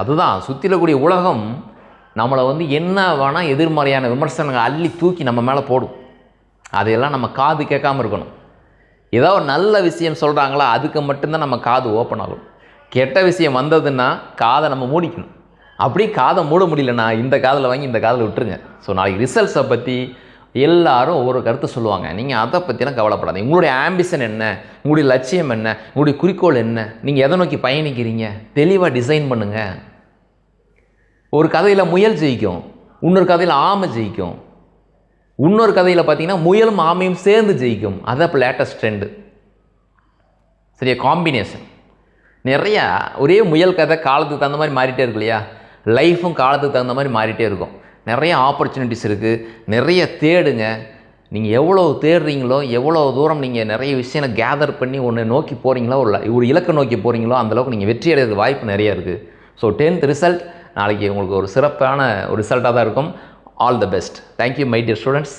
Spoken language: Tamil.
அதுதான் சுற்றிலக்கூடிய உலகம் நம்மளை வந்து என்ன வேணால் எதிர்மறையான விமர்சனங்கள் அள்ளி தூக்கி நம்ம மேலே போடும். அதையெல்லாம் நம்ம காது கேட்காமல் இருக்கணும். ஏதோ ஒரு நல்ல விஷயம் சொல்கிறாங்களா அதுக்கு மட்டும்தான் நம்ம காது ஓப்பன் ஆகும். கெட்ட விஷயம் வந்ததுன்னா காதை நம்ம மூடிக்கணும். அப்படி காதை மூட முடியலன்னா இந்த காதில் வாங்கி இந்த காதில் விட்டுருங்க. ஸோ நாளைக்கு ரிசல்ட்ஸை பற்றி எல்லாரும் ஒவ்வொரு கருத்து சொல்லுவாங்க. நீங்கள் அதை பற்றிலாம் கவலைப்படாதீங்க. உங்களுடைய ஆம்பிஷன் என்ன, உங்களுடைய லட்சியம் என்ன, உங்களுடைய குறிக்கோள் என்ன, நீங்கள் எதை நோக்கி பயணிக்கிறீங்க, தெளிவாக டிசைன் பண்ணுங்கள். ஒரு கதையில் முயல் ஜெயிக்கும், இன்னொரு கதையில் ஆமை ஜெயிக்கும், இன்னொரு கதையில் பார்த்தீங்கன்னா முயலும் ஆமையும் சேர்ந்து ஜெயிக்கும். அது இப்போ லேட்டஸ்ட் ட்ரெண்டு. சரியா, காம்பினேஷன் நிறையா. ஒரே முயல் கதை காலத்துக்கு தகுந்த மாதிரி மாறிட்டே இருக்கு இல்லையா, லைஃப்பும் காலத்துக்கு தகுந்த மாதிரி மாறிட்டே இருக்கும். நிறைய ஆப்பர்ச்சுனிட்டிஸ் இருக்குது, நிறைய தேடுங்க. நீங்கள் எவ்வளோ தேடுறீங்களோ, எவ்வளோ தூரம் நீங்கள் நிறைய விஷயங்களை கேதர் பண்ணி ஒன்று நோக்கி போகிறீங்களோ, ஒரு இலக்கை நோக்கி போகிறீங்களோ அந்தளவுக்கு நீங்கள் வெற்றி அடைகிறது வாய்ப்பு நிறைய இருக்குது. ஸோ 10th ரிசல்ட் நாளைக்கு உங்களுக்கு ஒரு சிறப்பான ஒரு ரிசல்ட்டாக தான் இருக்கும். All the best. Thank you my dear students.